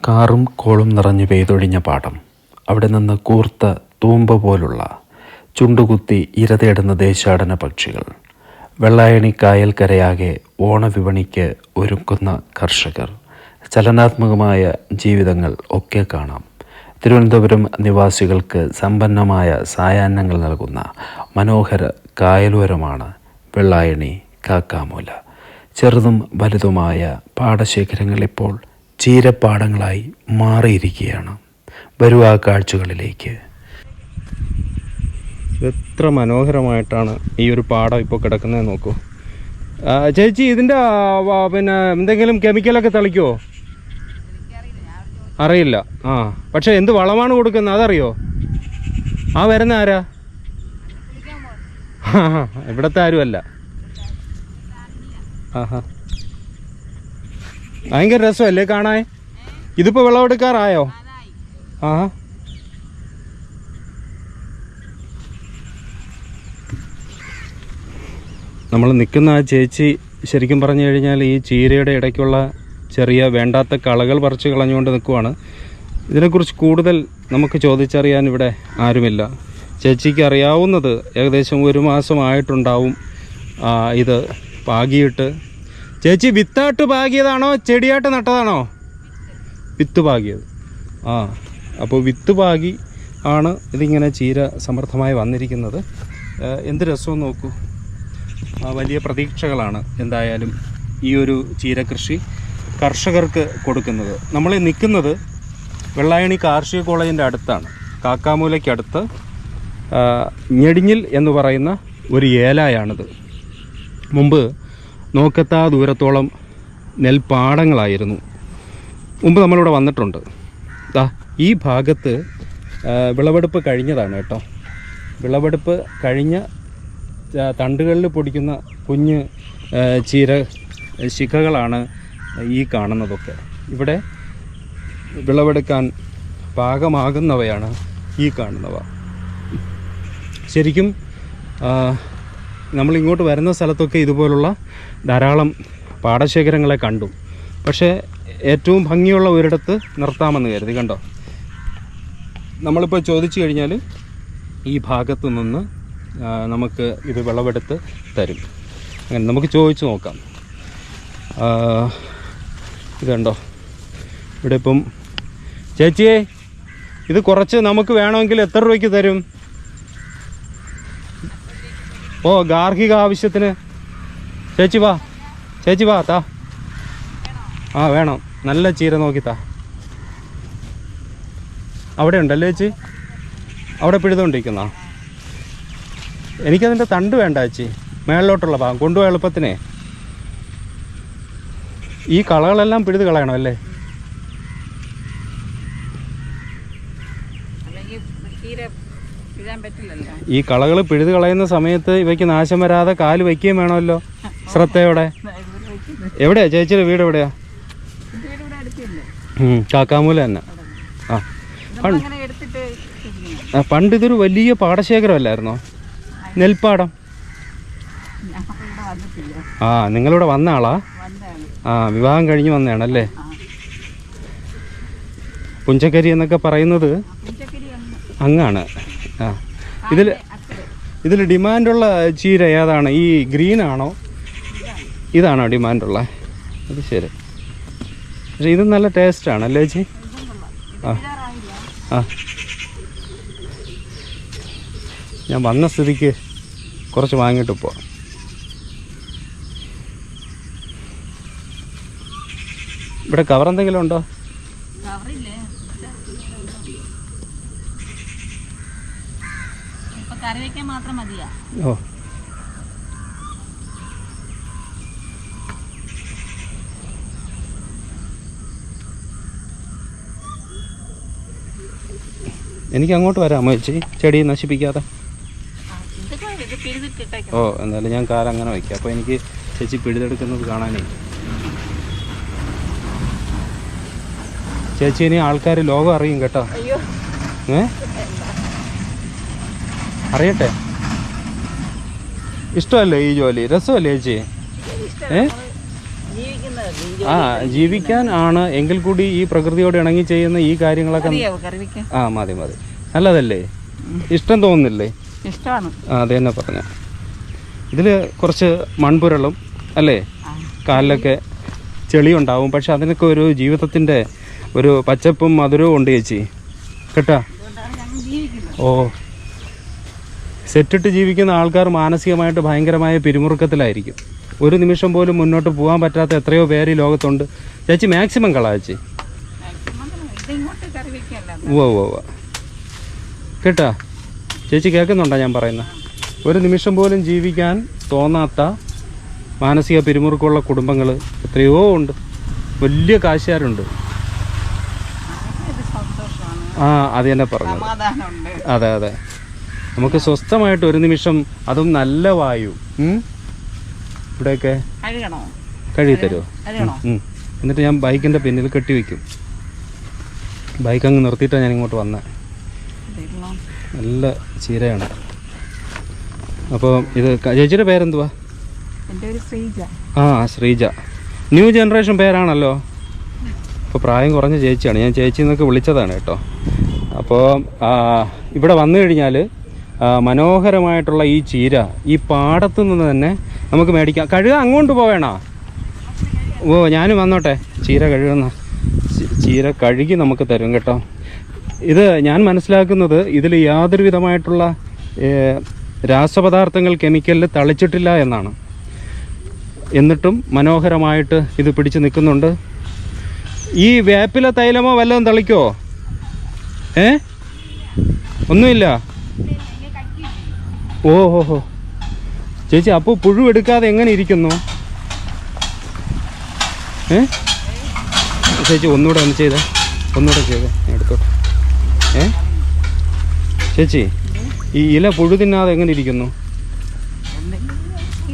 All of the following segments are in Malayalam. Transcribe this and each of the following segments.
കാറും കോളും നിറഞ്ഞു പെയ്തൊഴിഞ്ഞ പാടം. അവിടെ നിന്ന് കൂർത്ത തൂമ്പ പോലുള്ള ചുണ്ടുകുത്തി ഇരതേടുന്ന ദേശാടന പക്ഷികൾ. വെള്ളായണി കായൽക്കരയാകെ ഓണവിപണിക്ക് ഒരുക്കുന്ന കർഷകർ. ചലനാത്മകമായ ജീവിതങ്ങൾ ഒക്കെ കാണാം. തിരുവനന്തപുരം നിവാസികൾക്ക് സമ്പന്നമായ സായാഹ്നങ്ങൾ നൽകുന്ന മനോഹര കായലോരമാണ് വെള്ളായണി കാക്കാമൂല. ചെറുതും വലുതുമായ പാടശേഖരങ്ങൾ ഇപ്പോൾ ചീരപ്പാടങ്ങളായി മാറിയിരിക്കുകയാണ്. വരൂ ആ കാഴ്ചകളിലേക്ക്. എത്ര മനോഹരമായിട്ടാണ് ഈ ഒരു പാടം ഇപ്പോൾ കിടക്കുന്നത് നോക്കൂ. ചേച്ചി, ഇതിൻ്റെ പിന്നെ എന്തെങ്കിലും കെമിക്കലൊക്കെ തളിക്കുമോ? അറിയില്ല. പക്ഷെ എന്ത് വളമാണ് കൊടുക്കുന്നത് അതറിയോ? ആ വരുന്ന ആരാ? ഇവിടത്തെ ആരുമല്ല. ഭയങ്കര രസമല്ലേ കാണാൻ? ഇതിപ്പോൾ വിളവെടുക്കാറായോ? നമ്മൾ നിൽക്കുന്ന ആ ചേച്ചി ശരിക്കും പറഞ്ഞു കഴിഞ്ഞാൽ ഈ ചീരയുടെ ഇടയ്ക്കുള്ള ചെറിയ വേണ്ടാത്ത കളകൾ പറിച്ച് കളഞ്ഞുകൊണ്ട് നിൽക്കുവാണ്. ഇതിനെക്കുറിച്ച് കൂടുതൽ നമുക്ക് ചോദിച്ചറിയാൻ ഇവിടെ ആരുമില്ല. ചേച്ചിക്ക് അറിയാവുന്നത് ഏകദേശം 1 മാസമായിട്ടുണ്ടാവും ഇത് പാകിയിട്ട്. ചേച്ചി, വിത്തായിട്ട് പാകിയതാണോ ചെടിയായിട്ട് നട്ടതാണോ? വിത്ത് പാകിയത്. അപ്പോൾ വിത്ത് പാകി ആണ് ഇതിങ്ങനെ ചീര സമൃദ്ധമായി വന്നിരിക്കുന്നത്. എന്ത് രസവും നോക്കൂ. വലിയ പ്രതീക്ഷകളാണ് എന്തായാലും ഈ ഒരു ചീരകൃഷി കർഷകർക്ക് കൊടുക്കുന്നത്. നമ്മൾ നിൽക്കുന്നത് വെള്ളായണി കാർഷിക കോളേജിൻ്റെ അടുത്താണ്. കാക്കാമൂലയ്ക്കടുത്ത് ഞെടിഞ്ഞിൽ എന്ന് പറയുന്ന ഒരു ഏലായാണിത്. മുമ്പ് നോക്കത്താ ദൂരത്തോളം നെൽപ്പാടങ്ങളായിരുന്നു. മുമ്പ് നമ്മളിവിടെ വന്നിട്ടുണ്ട്. ഈ ഭാഗത്ത് വിളവെടുപ്പ് കഴിഞ്ഞതാണ് കേട്ടോ. വിളവെടുപ്പ് കഴിഞ്ഞ തണ്ടുകളിൽ പൊടിക്കുന്ന കുഞ്ഞ് ചീര ശിഖകളാണ് ഈ കാണുന്നതൊക്കെ. ഇവിടെ വിളവെടുക്കാൻ പാകമാകുന്നവയാണ് ഈ കാണുന്നവ. ശരിക്കും നമ്മളിങ്ങോട്ട് വരുന്ന സ്ഥലത്തൊക്കെ ഇതുപോലുള്ള ധാരാളം പാടശേഖരങ്ങളെ കണ്ടു. പക്ഷേ ഏറ്റവും ഭംഗിയുള്ള ഒരിടത്ത് നിർത്താമെന്ന് കരുതി. കണ്ടോ, നമ്മളിപ്പോൾ ചോദിച്ചു കഴിഞ്ഞാൽ ഈ ഭാഗത്തു നിന്ന് നമുക്ക് ഇത് വിളവെടുത്ത് തരും. അങ്ങനെ നമുക്ക് ചോദിച്ചു നോക്കാം. ഇതുണ്ടോ, ഇവിടെ ഇപ്പം ചേച്ചിയെ ഇത് കുറച്ച് നമുക്ക് വേണമെങ്കിൽ എത്ര രൂപയ്ക്ക് തരും? ഗാർഹിക ആവശ്യത്തിന്. ചേച്ചി വാ താ. വേണം. നല്ല ചീര നോക്കി താ. അവിടെ ഉണ്ടല്ലേ ചേച്ചി? അവിടെ പിഴുതുകൊണ്ടിരിക്കുന്ന. എനിക്കതിൻ്റെ തണ്ട് വേണ്ട ചേച്ചി, മേളിലോട്ടുള്ള ഭാഗം കൊണ്ടുപോയി എളുപ്പത്തിനെ. ഈ കളകളെല്ലാം പിഴുത് കളയണം അല്ലേ? ഈ കളകൾ പിഴുത് കളയുന്ന സമയത്ത് ഇവയ്ക്ക് നാശം വരാതെ കാല് വയ്ക്കുകയും വേണമല്ലോ ശ്രദ്ധയോടെ. എവിടെയാ ചേച്ചിയുടെ വീട്? എവിടെയാ? കാക്കാമൂല തന്നെ. പണ്ട് ഇതൊരു വലിയ പാടശേഖരമല്ലായിരുന്നോ? നെൽപ്പാടം. നിങ്ങളിവിടെ വന്ന ആളാ? വിവാഹം കഴിഞ്ഞ് വന്നതാണല്ലേ? പുഞ്ചക്കരി എന്നൊക്കെ പറയുന്നത് അങ്ങാണ്. ഇതിൽ ഡിമാൻഡുള്ള ചീര ഏതാണ്? ഈ ഗ്രീനാണോ? ഇതാണോ ഡിമാൻഡുള്ള? അത് ശരി. പക്ഷെ ഇത് നല്ല ടേസ്റ്റാണ് അല്ലേ ചേച്ചി? ഞാൻ വന്ന സ്ഥിതിക്ക് കുറച്ച് വാങ്ങിയിട്ട് പോവാം. ഇവിടെ കവർ എന്തെങ്കിലും ഉണ്ടോ? എനിക്ക് അങ്ങോട്ട് വരാമോ ചേച്ചി, ചെടി നശിപ്പിക്കാതെ? എന്തായാലും ഞാൻ കാലം അങ്ങനെ വയ്ക്കാം. അപ്പോൾ എനിക്ക് ചേച്ചി പിഴുതെടുക്കുന്നത് കാണാനേ. ചേച്ചി, ഇനി ആൾക്കാർ ലോകം അറിയും കേട്ടോ. അറിയട്ടെ. ഇഷ്ടമല്ലേ ഈ ജോലി? രസമല്ലേ ചേച്ചി? ജീവിക്കാൻ ആണ് എങ്കിൽ കൂടി ഈ പ്രകൃതിയോട് ഇണങ്ങി ചെയ്യുന്ന ഈ കാര്യങ്ങളൊക്കെ മതി നല്ലതല്ലേ? ഇഷ്ടം തോന്നുന്നില്ലേ? ഇഷ്ടമാണ്. അത് തന്നെ പറഞ്ഞ ഇതിൽ കുറച്ച് മൺപുരളും അല്ലേ, കാലിലൊക്കെ ചെളി ഉണ്ടാവും, പക്ഷെ അതിനൊക്കെ ഒരു ജീവിതത്തിൻ്റെ ഒരു പച്ചപ്പും മധുരവും ഉണ്ട് ചേച്ചി കേട്ടാ. ഓ, സെറ്റിട്ട് ജീവിക്കുന്ന ആൾക്കാർ മാനസികമായിട്ട് ഭയങ്കരമായ പിരിമുറുക്കത്തിലായിരിക്കും. ഒരു നിമിഷം പോലും മുന്നോട്ട് പോകാൻ പറ്റാത്ത എത്രയോ പേര് ഈ ലോകത്തുണ്ട്. ചേച്ചി മാക്സിമം കളാ ചേച്ചി. ഉവ്വ കേട്ടാ ചേച്ചി, കേൾക്കുന്നുണ്ടോ ഞാൻ പറയുന്നത്? ഒരു നിമിഷം പോലും ജീവിക്കാൻ തോന്നാത്ത മാനസിക പിരിമുറുക്കമുള്ള കുടുംബങ്ങൾ എത്രയോ ഉണ്ട്, വലിയ കാശുകാരുണ്ട്. അത് തന്നെ പറഞ്ഞത്. അതെ നമുക്ക് സ്വസ്ഥമായിട്ട് ഒരു നിമിഷം, അതും നല്ല വായു ഇവിടെയൊക്കെ കഴുകി തരുമോ? എന്നിട്ട് ഞാൻ ബൈക്കിൻ്റെ പിന്നിൽ കെട്ടിവെക്കും. ബൈക്ക് അങ്ങ് നിർത്തിയിട്ടാണ് ഞാൻ ഇങ്ങോട്ട് വന്നത്. നല്ല ചീരയാണ്. അപ്പോൾ ഇത് ചേച്ചിയുടെ പേരെന്തുവാ? ശ്രീജ. ന്യൂ ജനറേഷൻ പേരാണല്ലോ. അപ്പോൾ പ്രായം കുറഞ്ഞ ചേച്ചിയാണ്. ഞാൻ ചേച്ചി എന്നൊക്കെ വിളിച്ചതാണ് കേട്ടോ. അപ്പോൾ ഇവിടെ വന്നു കഴിഞ്ഞാൽ മനോഹരമായിട്ടുള്ള ഈ ചീര ഈ പാടത്തു നിന്ന് തന്നെ നമുക്ക് മേടിക്കാം. കഴുകാൻ അങ്ങോട്ട് പോവേണോ? ഞാനും വന്നോട്ടെ. ചീര കഴുകുന്ന ചീര കഴുകി നമുക്ക് തരും കേട്ടോ. ഇത് ഞാൻ മനസ്സിലാക്കുന്നത് ഇതിൽ യാതൊരു വിധമായിട്ടുള്ള രാസപദാർത്ഥങ്ങൾ കെമിക്കലിൽ തളിച്ചിട്ടില്ല എന്നാണ്. എന്നിട്ടും മനോഹരമായിട്ട് ഇത് പിടിച്ച് നിൽക്കുന്നുണ്ട്. ഈ വേപ്പില തൈലമോ വല്ലതും തളിക്കോ? ഒന്നുമില്ല. ഓഹോ ചേച്ചി, അപ്പോൾ പുഴു എടുക്കാതെ എങ്ങനെ ഇരിക്കുന്നു? ചേച്ചി ഒന്നുകൂടെ ചെയ്തേ ഞാൻ എടുത്തോട്ടെ. ചേച്ചി, ഈ ഇല പുഴു തിന്നാതെ എങ്ങനെ ഇരിക്കുന്നു?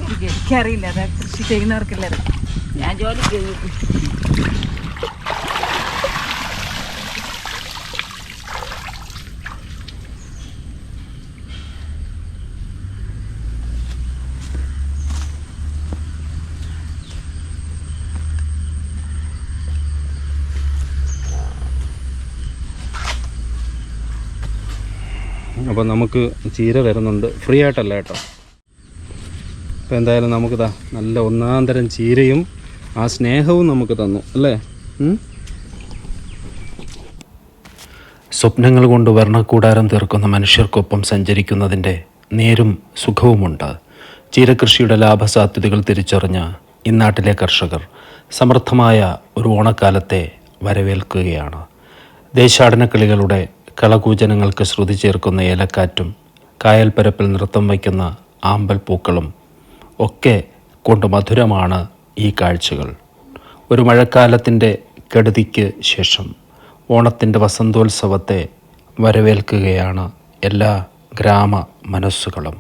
എനിക്കറിയില്ല, കൃഷി ചെയ്യുന്നവർക്കല്ലേ. ഞാൻ ജോലിക്ക് അപ്പോൾ നമുക്ക് ചീര വരുന്നുണ്ട്, ഫ്രീ ആയിട്ടല്ല കേട്ടോ. അപ്പോൾ എന്തായാലും നമുക്കിതാ നല്ല ഒന്നാം തരം ചീരയും ആ സ്നേഹവും നമുക്ക് തന്നു അല്ലേ. സ്വപ്നങ്ങൾ കൊണ്ട് വർണ്ണക്കൂടാരം തീർക്കുന്ന മനുഷ്യർക്കൊപ്പം സഞ്ചരിക്കുന്നതിൻ്റെ നേരും സുഖവുമുണ്ട്. ചീരകൃഷിയുടെ ലാഭസാധ്യതകൾ തിരിച്ചറിഞ്ഞ ഇന്നാട്ടിലെ കർഷകർ സമൃദ്ധമായ ഒരു ഓണക്കാലത്തെ വരവേൽക്കുകയാണ്. ദേശാടനക്കിളികളുടെ കളകൂജനങ്ങൾക്ക് ശ്രുതി ചേർക്കുന്ന ഏലക്കാറ്റും കായൽപ്പരപ്പിൽ നൃത്തം വയ്ക്കുന്ന ആമ്പൽ പൂക്കളും ഒക്കെ കൊണ്ട് മധുരമാണ് ഈ കാഴ്ചകൾ. ഒരു മഴക്കാലത്തിൻ്റെ കെടുതിക്ക് ശേഷം ഓണത്തിൻ്റെ വസന്തോത്സവത്തെ വരവേൽക്കുകയാണ് എല്ലാ ഗ്രാമ മനസ്സുകളും.